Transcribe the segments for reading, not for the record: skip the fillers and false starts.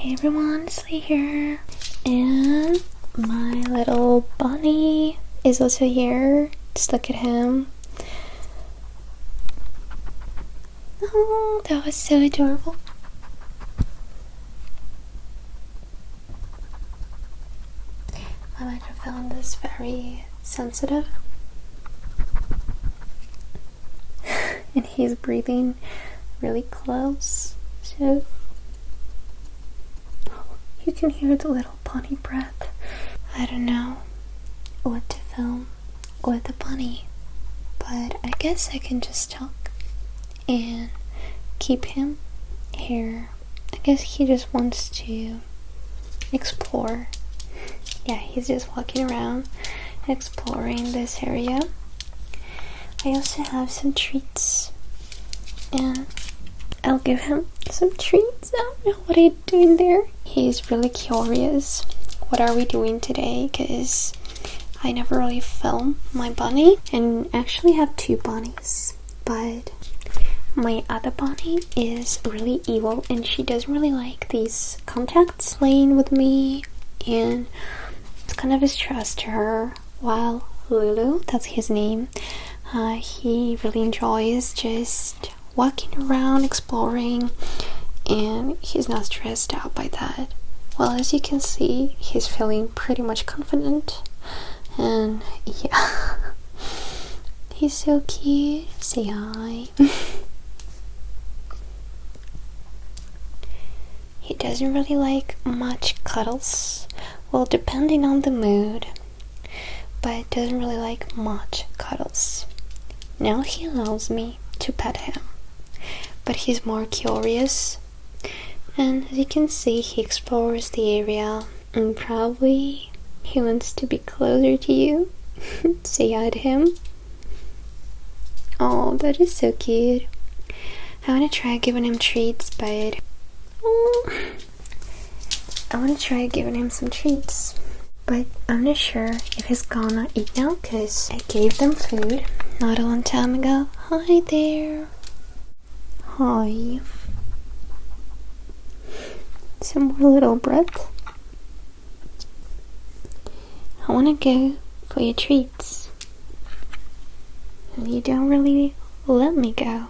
Hey everyone, it's Lee here, and my little bunny is also here. Just look at him. Oh, that was so adorable. My microphone is very sensitive, and he's breathing really close, so you can hear the little bunny breath. I don't know what to film with the bunny, but I guess I can just talk and keep him here. I guess he just wants to explore. Yeah, he's just walking around exploring this area. I also have some treats, and I'll give him some treats. I don't know what I'm doing there. He's really curious. What are we doing today? Because I never really film my bunny, and actually have two bunnies, but my other bunny is really evil and she doesn't really like these contacts playing with me, and it's kind of a stress to her. While Lulu, that's his name, he really enjoys just walking around, exploring, and he's not stressed out by that. Well, as you can see, he's feeling pretty much confident, and yeah, he's so cute. Say hi. He doesn't really like much cuddles, well, depending on the mood, but doesn't really like much cuddles. Now he allows me to pet him, but he's more curious, and as you can see, he explores the area, and probably he wants to be closer to you. Say hi to him. Oh, that is so cute. I want to try giving him treats, but I want to try giving him some treats, but I'm not sure if he's gonna eat now because I gave them food not a long time ago. Hi there. Hi. Some more little breath. I want to go for your treats, and you don't really let me go.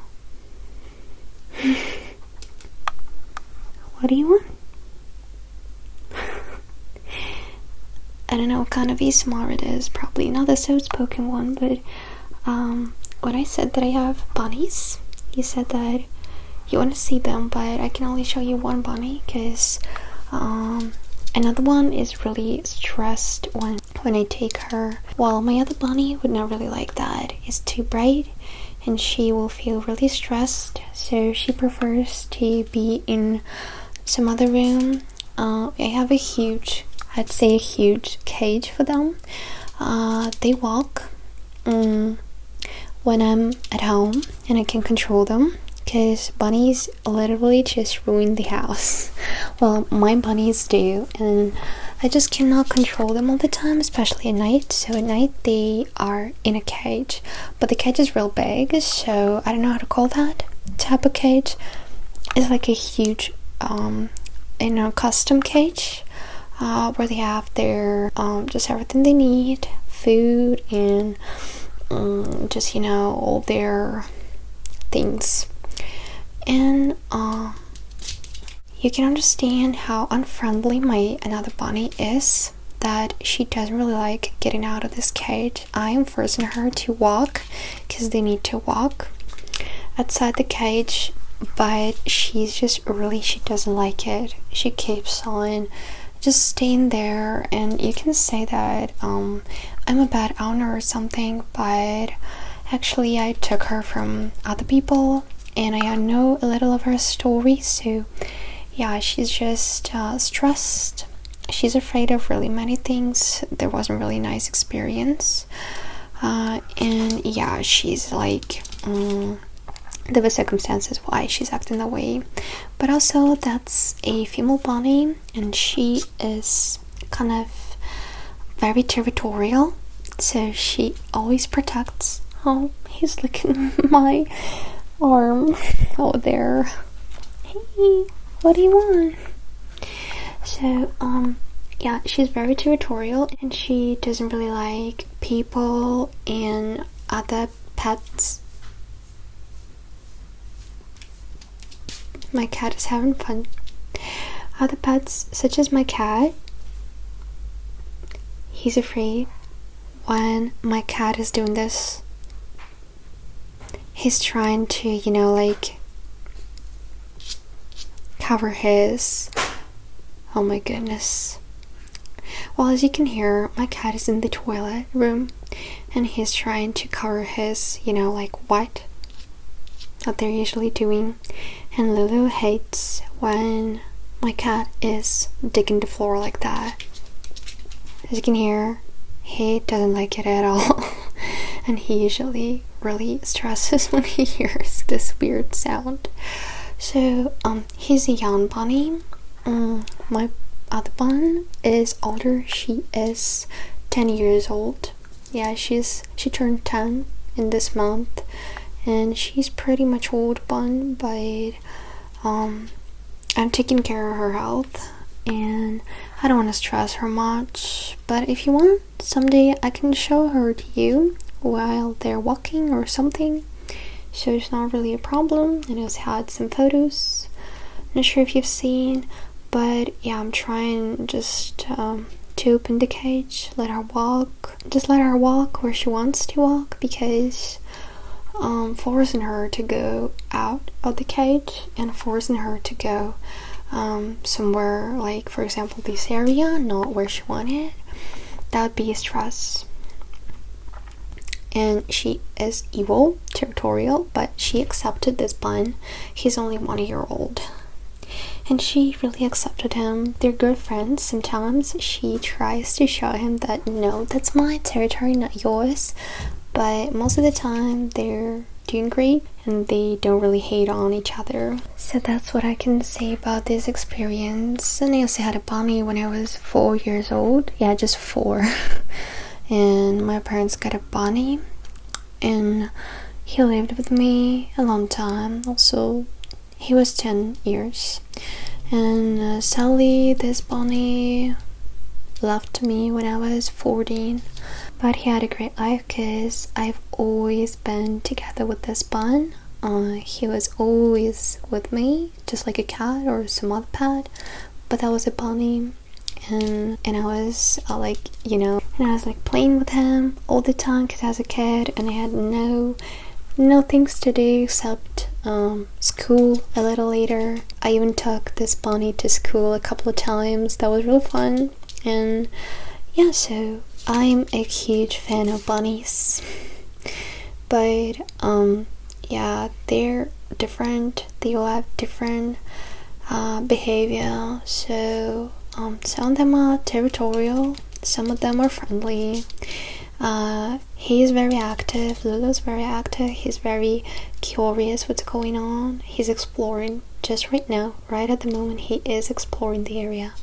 What do you want? I don't know what kind of ASMR it is. Probably not the soft-spoken one, but when I said that I have bunnies, you said that you want to see them, but I can only show you one bunny because another one is really stressed when I take her. Well, my other bunny would not really like that. It's too bright and she will feel really stressed, so she prefers to be in some other room. I have a huge, I'd say a huge cage for them. They walk when I'm at home and I can control them, because bunnies literally just ruin the house. Well, my bunnies do, and I just cannot control them all the time, especially at night. So at night they are in a cage, but the cage is real big, so I don't know how to call that type of cage. It's like a huge custom cage where they have their just everything they need, food, and just all their things. And you can understand how unfriendly my another bunny is, that she doesn't really like getting out of this cage. I am forcing her to walk because they need to walk outside the cage, but she's just really, she doesn't like it. She keeps on just staying there, and you can say that I'm a bad owner or something, but actually I took her from other people and I know a little of her story. So yeah, she's just stressed. She's afraid of really many things. There wasn't really a nice experience, and yeah, she's like there were circumstances why she's acting that way. But also that's a female bunny, and she is kind of very territorial, so she always protects. Oh, he's licking my arm. Oh, there. Hey, what do you want? So yeah, she's very territorial and she doesn't really like people and other pets. My cat is having fun. Other pets, such as my cat, he's afraid when my cat is doing this. He's trying to, you know, like cover his. Oh my goodness. Well, as you can hear, my cat is in the toilet room and he's trying to cover his, you know, like what that they're usually doing. And Lulu hates when my cat is digging the floor like that. As you can hear, he doesn't like it at all. And he usually really stresses when he hears this weird sound. So he's a young bunny. My other bun is older. She is 10 years old. Yeah, she turned 10 in this month, and she's pretty much old bun, but I'm taking care of her health and I don't want to stress her much. But if you want, someday I can show her to you while they're walking or something, so it's not really a problem. And I've had some photos, not sure if you've seen, but yeah, I'm trying just to open the cage, let her walk where she wants to walk, because forcing her to go out of the cage and forcing her to go somewhere, like for example this area, not where she wanted, that would be a stress. And she is evil, territorial, but she accepted this bun. He's only 1 year old and she really accepted him. They're good friends. Sometimes she tries to show him that no, that's my territory, not yours, but most of the time they're doing great and they don't really hate on each other. So that's what I can say about this experience. And I also had a bunny when I was 4 years old. Yeah, just 4. And my parents got a bunny and he lived with me a long time. Also, he was 10 years. And sadly, this bunny left me when I was 14. But he had a great life because I've always been together with this bun. He was always with me, just like a cat or some other pet, but that was a bunny. And I was like, you know, and I was like playing with him all the time because I was a kid and I had no things to do except school a little later. I even took this bunny to school a couple of times. That was real fun. And yeah, so I'm a huge fan of bunnies. But yeah, they're different. They all have different behavior. So some of them are territorial, some of them are friendly. He's very active. Lulu's very active. He's very curious what's going on. He's exploring just right now, right at the moment. He is exploring the area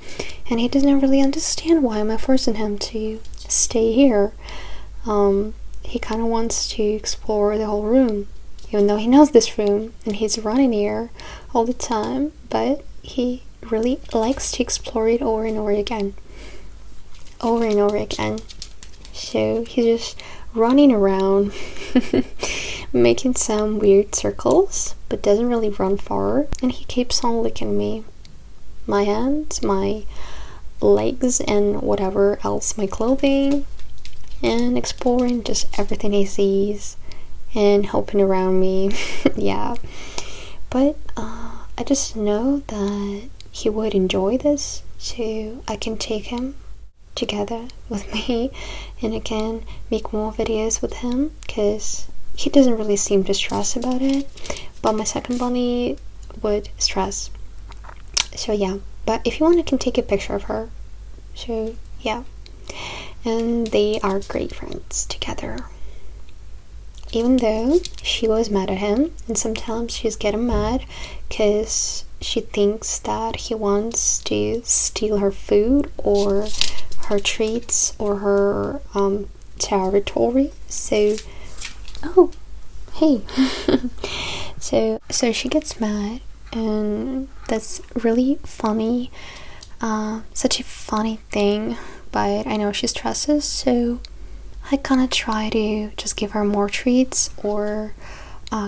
and he doesn't really understand why am I forcing him to stay here. He kind of wants to explore the whole room, even though he knows this room and he's running here all the time, but he really likes to explore it over and over again. So he's just running around making some weird circles, but doesn't really run far. And he keeps on licking me, my hands, my legs, and whatever else, my clothing, and exploring just everything he sees and helping around me. Yeah, but I just know that he would enjoy this, so I can take him together with me and I can make more videos with him because he doesn't really seem to stress about it, but my second bunny would stress. So yeah, but if you want, I can take a picture of her. So yeah, and they are great friends together, even though she was mad at him and sometimes she's getting mad because she thinks that he wants to steal her food or her treats or her territory. So oh hey so she gets mad, and that's really funny such a funny thing, but I know she stresses, so I kind of try to just give her more treats, or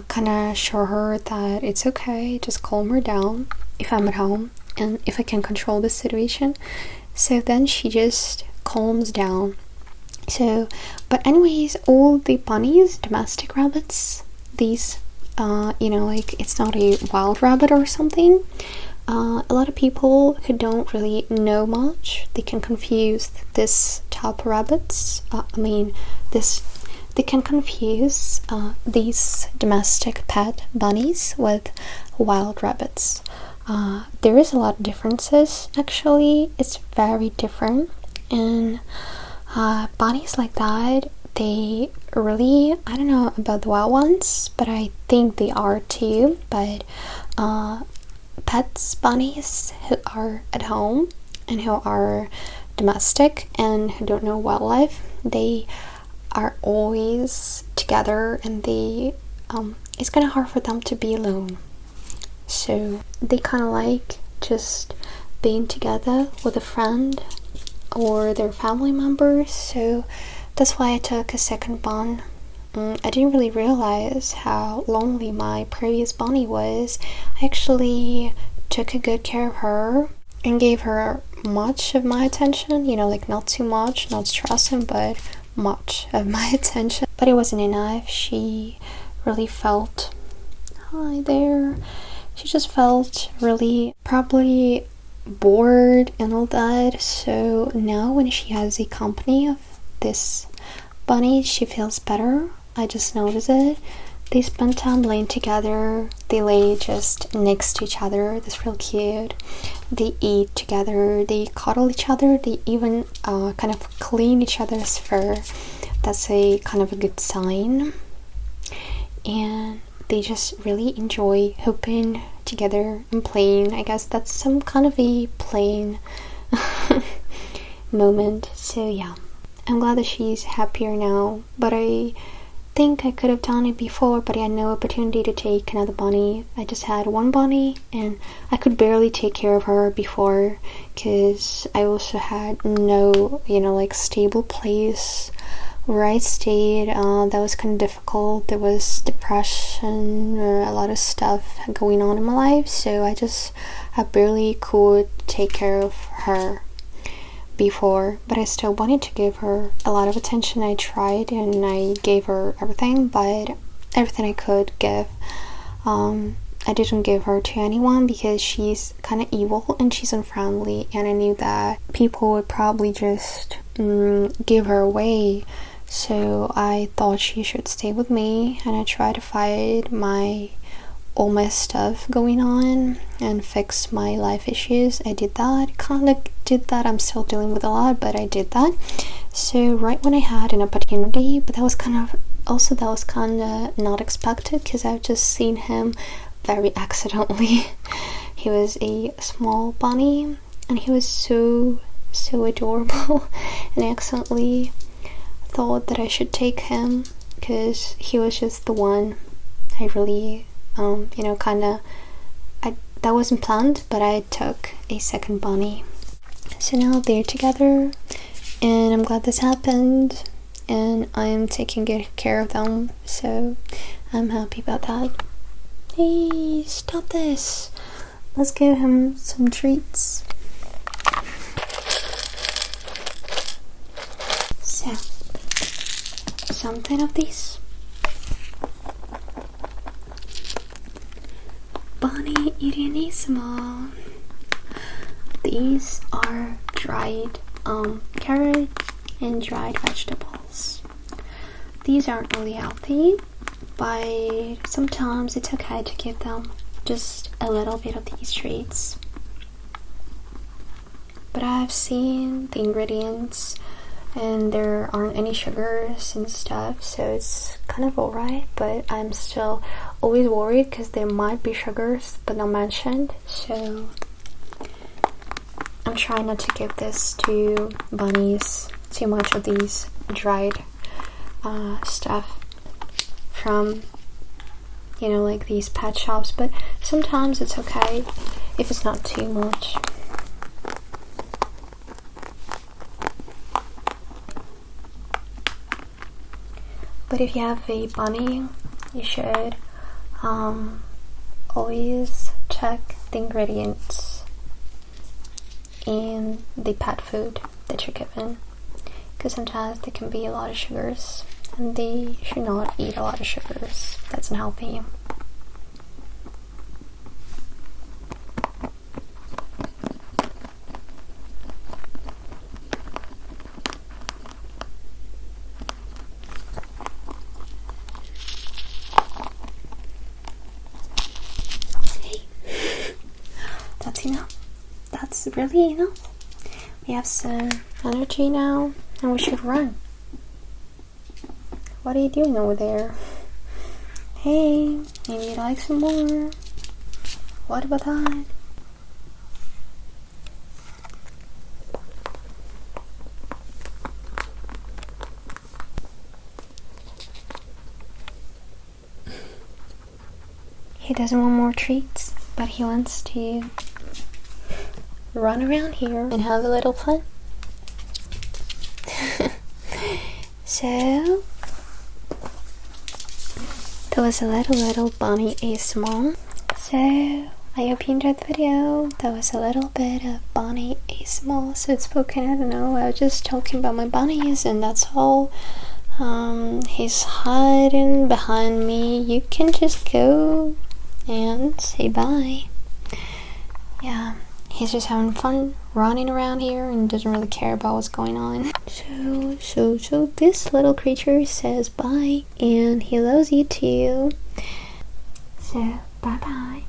kind of show her that it's okay, just calm her down if I'm at home and if I can control the situation. So then she just calms down. So, but anyways, all the bunnies, domestic rabbits, these, like it's not a wild rabbit or something. A lot of people who don't really know much, they can confuse this type of rabbits. They can confuse these domestic pet bunnies with wild rabbits. There is a lot of differences, actually. It's very different. And bunnies like that, they really, I don't know about the wild ones, but I think they are too. But pets, bunnies who are at home and who are domestic and who don't know wildlife, they are always together, and they it's kind of hard for them to be alone. So they kind of like just being together with a friend or their family members. So that's why I took a second bun. I didn't really realize how lonely my previous bunny was. I actually took a good care of her and gave her much of my attention, like not too much, not stressing, but much of my attention. But it wasn't enough. She really felt, hi there, she just felt really probably bored and all that. So now when she has the company of this bunny, she feels better. I just noticed it. They spend time laying together. They lay just next to each other. That's real cute. They eat together. They cuddle each other. They even kind of clean each other's fur. That's a kind of a good sign. And they just really enjoy hopping together and playing. I guess that's some kind of a playing moment. So yeah, I'm glad that she's happier now. But I think I could have done it before, but I had no opportunity to take another bunny. I just had one bunny, and I could barely take care of her before, because I also had no, stable place where I stayed. That was kind of difficult. There was depression, a lot of stuff going on in my life, so I barely could take care of her before, but I still wanted to give her a lot of attention. I tried and I gave her everything, but everything I could give. I didn't give her to anyone because she's kind of evil and she's unfriendly, and I knew that people would probably just give her away. So I thought she should stay with me, and I tried to fight all my stuff going on and fix my life issues. I did that, I'm still dealing with a lot, but I did that. So right when I had an opportunity, but that was kind of not expected, because I've just seen him very accidentally. He was a small bunny and he was so adorable, and I accidentally thought that I should take him because he was just the one I really that wasn't planned, but I took a second bunny. So now they're together, and I'm glad this happened, and I'm taking good care of them, so I'm happy about that. Hey, stop this. Let's give him some treats. So, something of these. 𝗪𝗵𝘁. These are dried carrot and dried vegetables. These aren't really healthy, but sometimes it's okay to give them just a little bit of these treats. But I've seen the ingredients and there aren't any sugars and stuff, so it's kind of alright, but I'm still always worried because there might be sugars but not mentioned, so I'm trying not to give this to bunnies, too much of these dried stuff from like these pet shops, but sometimes it's okay if it's not too much. But if you have a bunny, you should always check the ingredients in the pet food that you're given, because sometimes there can be a lot of sugars and they should not eat a lot of sugars. That's unhealthy. That's enough. That's really enough. We have some energy now and we should run. What are you doing over there? Hey, maybe you'd like some more. What about that? He doesn't want more treats, but he wants to run around here and have a little fun. So that was a little bunny ASMR. So I hope you enjoyed the video. That was a little bit of bunny ASMR. So it's spoken, I don't know, I was just talking about my bunnies and that's all. He's hiding behind me. You can just go and say bye. Yeah, he's just having fun running around here and doesn't really care about what's going on. So this little creature says bye and he loves you too. So bye bye.